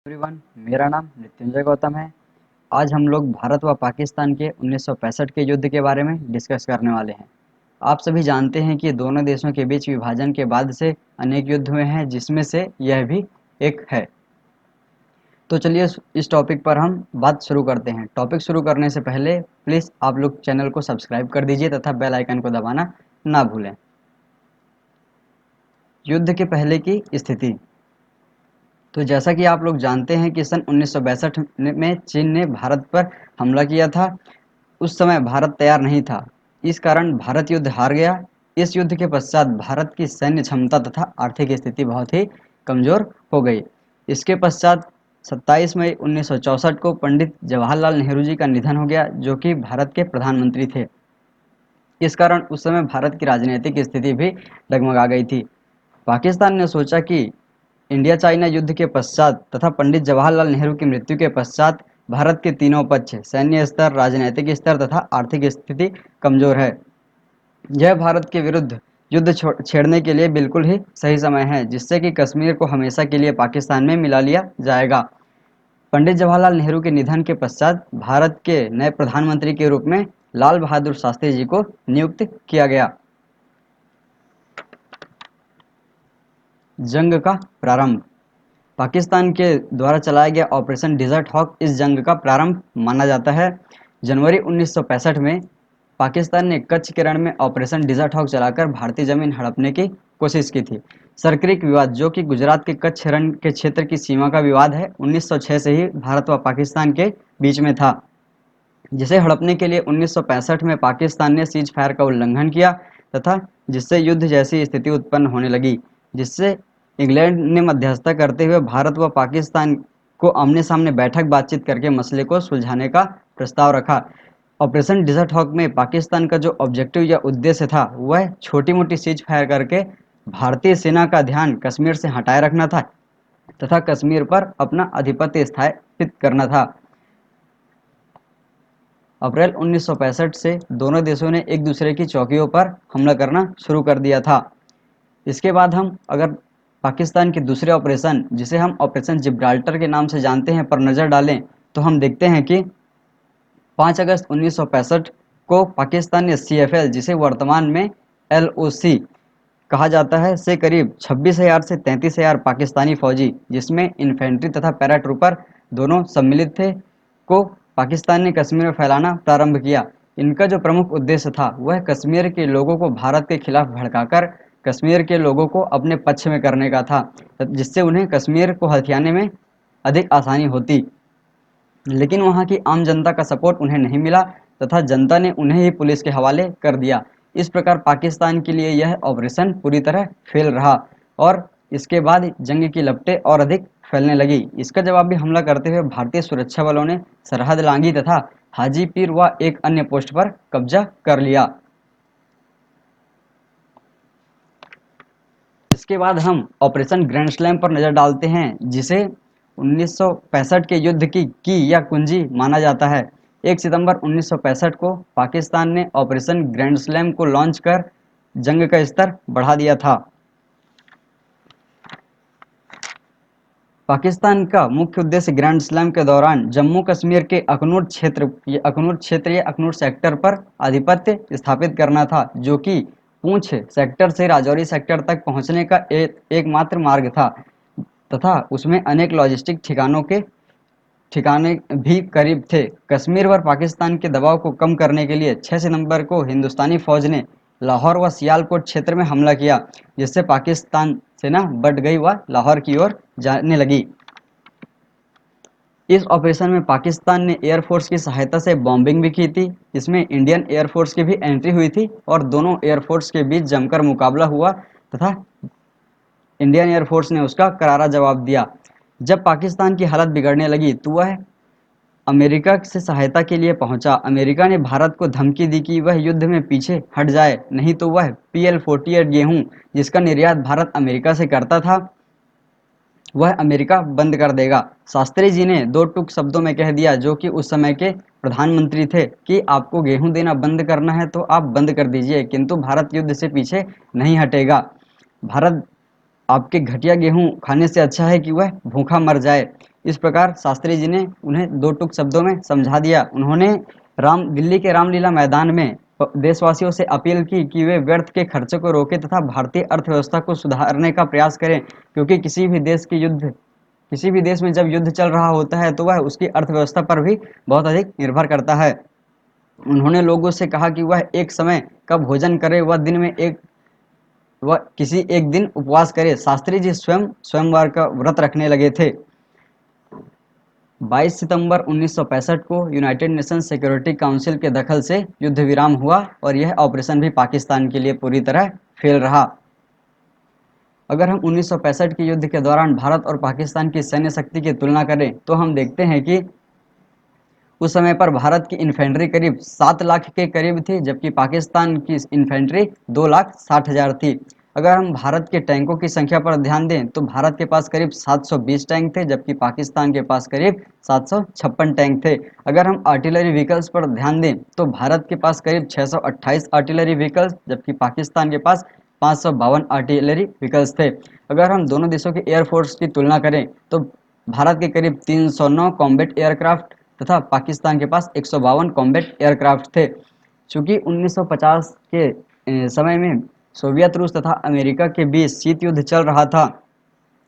Everyone, मेरा नाम मृत्युंजय गौतम है। आज हम लोग भारत व पाकिस्तान के 1965 के युद्ध के बारे में डिस्कस करने वाले हैं। आप सभी जानते हैं कि दोनों देशों के बीच विभाजन के बाद से अनेक युद्ध हुए हैं, जिसमें से यह भी एक है। तो चलिए इस टॉपिक पर हम बात शुरू करते हैं। टॉपिक शुरू करने से पहले प्लीज़ आप लोग चैनल को सब्सक्राइब कर दीजिए तथा बेल आइकन को दबाना ना भूलें। युद्ध के पहले की स्थिति। तो जैसा कि आप लोग जानते हैं कि सन 1962 में चीन ने भारत पर हमला किया था। उस समय भारत तैयार नहीं था, इस कारण भारत युद्ध हार गया। इस युद्ध के पश्चात भारत की सैन्य क्षमता तथा आर्थिक स्थिति बहुत ही कमजोर हो गई। इसके पश्चात 27 मई 1964 को पंडित जवाहरलाल नेहरू जी का निधन हो गया, जो कि भारत के प्रधानमंत्री थे। इस कारण उस समय भारत की राजनीतिक स्थिति भी डगमगा गई थी। पाकिस्तान ने सोचा कि इंडिया चाइना युद्ध के पश्चात तथा पंडित जवाहरलाल नेहरू की मृत्यु के पश्चात भारत के तीनों पक्ष सैन्य स्तर, राजनीतिक स्तर तथा आर्थिक स्थिति कमजोर है। यह भारत के विरुद्ध युद्ध छेड़ने के लिए बिल्कुल ही सही समय है, जिससे कि कश्मीर को हमेशा के लिए पाकिस्तान में मिला लिया जाएगा। पंडित जवाहरलाल नेहरू के निधन के पश्चात भारत के नए प्रधानमंत्री के रूप में लाल बहादुर शास्त्री जी को नियुक्त किया गया। जंग का प्रारंभ। पाकिस्तान के द्वारा चलाया गया ऑपरेशन डिजर्ट हॉक इस जंग का प्रारंभ माना जाता है। जनवरी 1965 में पाकिस्तान ने कच्छ के रण में ऑपरेशन डिजर्ट हॉक चलाकर भारतीय जमीन हड़पने की कोशिश की थी। सरक्रिक विवाद, जो कि गुजरात के कच्छ रण के क्षेत्र की सीमा का विवाद है, 1906 से ही भारत व पाकिस्तान के बीच में था, जिसे हड़पने के लिए 1965 में पाकिस्तान ने सीज फायर का उल्लंघन किया तथा जिससे युद्ध जैसी स्थिति उत्पन्न होने लगी, जिससे इंग्लैंड ने मध्यस्थता करते हुए भारत व पाकिस्तान को आमने सामने बैठक बातचीत करके मसले को सुलझाने का प्रस्ताव रखा। ऑपरेशन डिजर्ट हॉक में पाकिस्तान का जो ऑब्जेक्टिव या उद्देश्य था, वह छोटी मोटी सीज फायर करके भारतीय सेना का ध्यान कश्मीर से हटाए रखना था तथा कश्मीर पर अपना आधिपत्य स्थापित करना था। अप्रैल 1965 से दोनों देशों ने एक दूसरे की चौकियों पर हमला करना शुरू कर दिया था। इसके बाद हम अगर पाकिस्तान के दूसरे ऑपरेशन, जिसे हम ऑपरेशन जिब्राल्टर के नाम से जानते हैं, पर नज़र डालें तो हम देखते हैं कि 5 अगस्त 1965 को पाकिस्तान ने CFL, जिसे वर्तमान में LOC कहा जाता है, से करीब 26,000 से 33,000 पाकिस्तानी फौजी, जिसमें इन्फेंट्री तथा पैराट्रूपर दोनों सम्मिलित थे, को पाकिस्तान ने कश्मीर में फैलाना प्रारंभ किया। इनका जो प्रमुख उद्देश्य था, वह कश्मीर के लोगों को भारत के खिलाफ भड़काकर कश्मीर के लोगों को अपने पक्ष में करने का था, जिससे उन्हें कश्मीर को हथियाने में अधिक आसानी होती। लेकिन वहाँ की आम जनता का सपोर्ट उन्हें नहीं मिला तथा जनता ने उन्हें ही पुलिस के हवाले कर दिया। इस प्रकार पाकिस्तान के लिए यह ऑपरेशन पूरी तरह फेल रहा और इसके बाद जंग की लपटें और अधिक फैलने लगी। इसका जवाबी हमला करते हुए भारतीय सुरक्षा बलों ने सरहद लांघी तथा हाजीपीर व एक अन्य पोस्ट पर कब्जा कर लिया। इसके बाद हम ऑपरेशन ग्रैंड स्लैम पर नज़र डालते हैं, जिसे 1965 के युद्ध की या कुंजी माना जाता है। 1 सितंबर 1965 को पाकिस्तान ने ऑपरेशन ग्रैंड स्लैम को लॉन्च कर जंग का स्तर बढ़ा दिया था। पाकिस्तान का मुख्य उद्देश्य ग्रैंड स्लैम के दौरान जम्मू कश्मीर के अखनूर या अखनूर सेक्टर पर आधिपत्य स्थापित करना था, जो कि पूंछ सेक्टर से राजौरी सेक्टर तक पहुंचने का एकमात्र मार्ग था तथा उसमें अनेक लॉजिस्टिक ठिकाने भी करीब थे। कश्मीर पर पाकिस्तान के दबाव को कम करने के लिए 6 सितंबर को हिंदुस्तानी फौज ने लाहौर व सियालकोट क्षेत्र में हमला किया, जिससे पाकिस्तान सेना बढ़ गई व लाहौर की ओर जाने लगी। इस ऑपरेशन में पाकिस्तान ने एयरफोर्स की सहायता से बॉम्बिंग भी की थी। इसमें इंडियन एयरफोर्स की भी एंट्री हुई थी और दोनों एयरफोर्स के बीच जमकर मुकाबला हुआ तथा इंडियन एयरफोर्स ने उसका करारा जवाब दिया। जब पाकिस्तान की हालत बिगड़ने लगी तो वह अमेरिका से सहायता के लिए पहुंचा। अमेरिका ने भारत को धमकी दी कि वह युद्ध में पीछे हट जाए, नहीं तो वह PL-48 गेहूं, जिसका निर्यात भारत अमेरिका से करता था, वह अमेरिका बंद कर देगा। शास्त्री जी ने 2 टूक शब्दों में कह दिया, जो कि उस समय के प्रधानमंत्री थे, कि आपको गेहूं देना बंद करना है तो आप बंद कर दीजिए, किंतु भारत युद्ध से पीछे नहीं हटेगा। भारत आपके घटिया गेहूं खाने से अच्छा है कि वह भूखा मर जाए। इस प्रकार शास्त्री जी ने उन्हें दो टूक शब्दों में समझा दिया। उन्होंने दिल्ली के रामलीला मैदान में देशवासियों से अपील की कि वे व्यर्थ के खर्चे को रोकें तथा भारतीय अर्थव्यवस्था को सुधारने का प्रयास करें, क्योंकि किसी भी देश में जब युद्ध चल रहा होता है तो वह उसकी अर्थव्यवस्था पर भी बहुत अधिक निर्भर करता है। उन्होंने लोगों से कहा कि वह एक समय का भोजन करे, वह किसी एक दिन उपवास करे। शास्त्री जी स्वयं स्वयंवर का व्रत रखने लगे थे। 22 सितंबर 1965 को यूनाइटेड नेशंस सिक्योरिटी काउंसिल के दखल से युद्ध विराम हुआ और यह ऑपरेशन भी पाकिस्तान के लिए पूरी तरह फेल रहा। अगर हम 1965 के युद्ध के दौरान भारत और पाकिस्तान की सैन्य शक्ति की तुलना करें तो हम देखते हैं कि उस समय पर भारत की इन्फेंट्री करीब 7 लाख के करीब थी, जबकि पाकिस्तान की इन्फेंट्री 2,60,000 थी। अगर हम भारत के टैंकों की संख्या पर ध्यान दें तो भारत के पास करीब 720 टैंक थे, जबकि पाकिस्तान के पास करीब 756 टैंक थे। अगर हम आर्टिलरी व्हीकल्स पर ध्यान दें तो भारत के पास करीब 628 आर्टिलरी व्हीकल्स, जबकि पाकिस्तान के पास 552 आर्टिलरी व्हीकल्स थे। अगर हम दोनों देशों के एयरफोर्स की तुलना करें तो भारत के करीब 309 कॉम्बैट एयरक्राफ्ट तथा पाकिस्तान के पास 152 कॉम्बैट एयरक्राफ्ट थे। चूंकि 1950 के समय में सोवियत रूस तथा अमेरिका के बीच शीत युद्ध चल रहा था,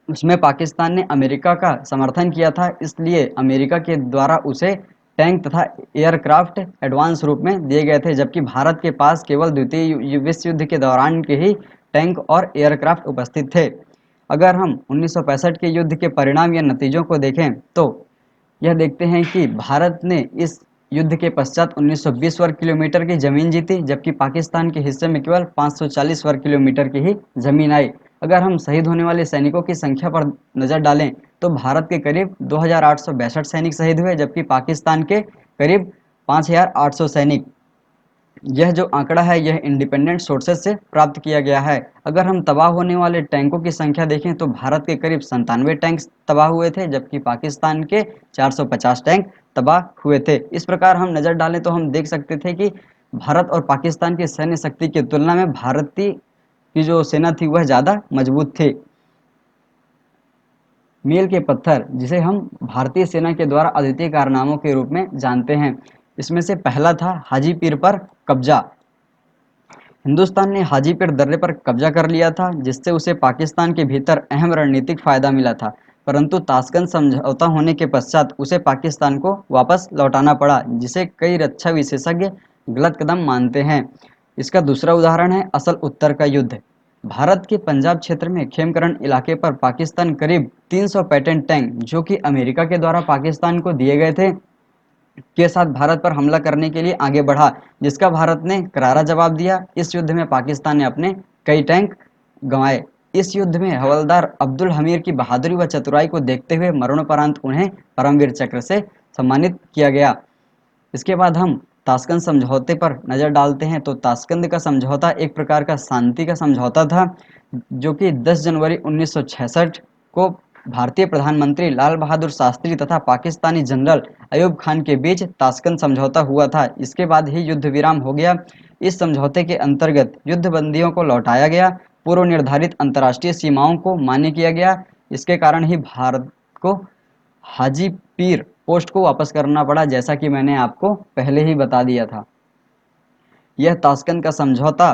उसमें पाकिस्तान ने अमेरिका का समर्थन किया था, इसलिए अमेरिका के द्वारा उसे टैंक तथा एयरक्राफ्ट एडवांस रूप में दिए गए थे, जबकि भारत के पास केवल द्वितीय विश्व युद्ध के दौरान के ही टैंक और एयरक्राफ्ट उपस्थित थे। अगर हम 1965 के युद्ध के परिणाम या नतीजों को देखें तो यह देखते हैं कि भारत ने इस युद्ध के पश्चात 1920 वर्ग किलोमीटर की जमीन जीती, जबकि पाकिस्तान के हिस्से में केवल 540 वर्ग किलोमीटर की ही जमीन आई। अगर हम शहीद होने वाले सैनिकों की संख्या पर नजर डालें तो भारत के करीब 2,862 सैनिक शहीद हुए, जबकि पाकिस्तान के करीब 5,800 सैनिक। यह जो आंकड़ा है यह इंडिपेंडेंट सोर्सेज से प्राप्त किया गया है। अगर हम तबाह होने वाले टैंकों की संख्या देखें तो भारत के करीब 97 टैंक तबाह हुए थे, जबकि पाकिस्तान के 450 टैंक तबाह हुए थे। इस प्रकार हम नज़र डालें तो हम देख सकते थे कि भारत और पाकिस्तान की सैन्य शक्ति की तुलना में भारतीय की जो सेना थी वह ज़्यादा मजबूत थी। मील के पत्थर, जिसे हम भारतीय सेना के द्वारा अद्वितीय कारनामों के रूप में जानते हैं, इसमें से पहला था हाजीपीर पर कब्जा। हिंदुस्तान ने हाजीपीर दर्रे पर कब्जा कर लिया था, जिससे उसे पाकिस्तान के भीतर अहम रणनीतिक फायदा मिला था, परंतु ताशकंद समझौता होने के पश्चात उसे पाकिस्तान को वापस लौटाना पड़ा, जिसे कई रक्षा विशेषज्ञ गलत कदम मानते हैं। इसका दूसरा उदाहरण है असल उत्तर का युद्ध। भारत के पंजाब क्षेत्र में खेमकरण इलाके पर पाकिस्तान करीब 300 पेटेंट टैंक, जो कि अमेरिका के द्वारा पाकिस्तान को दिए गए थे, के साथ भारत पर हमला करने के लिए आगे बढ़ा, जिसका भारत ने करारा जवाब दिया। इस युद्ध में पाकिस्तान ने अपने कई टैंक गंवाए। इस युद्ध में हवलदार अब्दुल हमीर की बहादुरी व चतुराई को देखते हुए मरणोपरांत उन्हें परमवीर चक्र से सम्मानित किया गया। इसके बाद हम ताशकंद समझौते पर नज़र डालते हैं। तो ताशकंद का समझौता एक प्रकार का शांति का समझौता था, जो कि 10 जनवरी 1966 को भारतीय प्रधानमंत्री लाल बहादुर शास्त्री तथा पाकिस्तानी जनरल अयूब खान के बीच ताशकंद समझौता हुआ था। इसके बाद ही युद्ध विराम हो गया। इस समझौते के अंतर्गत युद्धबंदियों को लौटाया गया, पूर्व निर्धारित अंतर्राष्ट्रीय सीमाओं को मान्य किया गया। इसके कारण ही भारत को हाजी पीर पोस्ट को वापस करना पड़ा, जैसा कि मैंने आपको पहले ही बता दिया था। यह ताशकंद का समझौता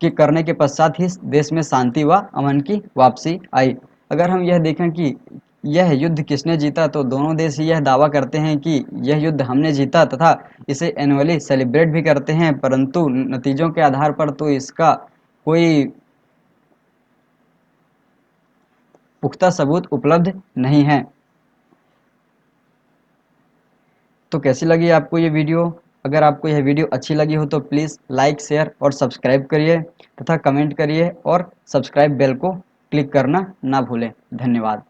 के करने के पश्चात ही देश में शांति व अमन की वापसी आई। अगर हम यह देखें कि यह युद्ध किसने जीता, तो दोनों देश यह दावा करते हैं कि यह युद्ध हमने जीता तथा इसे एनुअली सेलिब्रेट भी करते हैं, परंतु नतीजों के आधार पर तो इसका कोई पुख्ता सबूत उपलब्ध नहीं है। तो कैसी लगी आपको ये वीडियो? अगर आपको यह वीडियो अच्छी लगी हो तो प्लीज़ लाइक, शेयर और सब्सक्राइब करिए तथा कमेंट करिए और सब्सक्राइब बेल को क्लिक करना ना भूलें। धन्यवाद।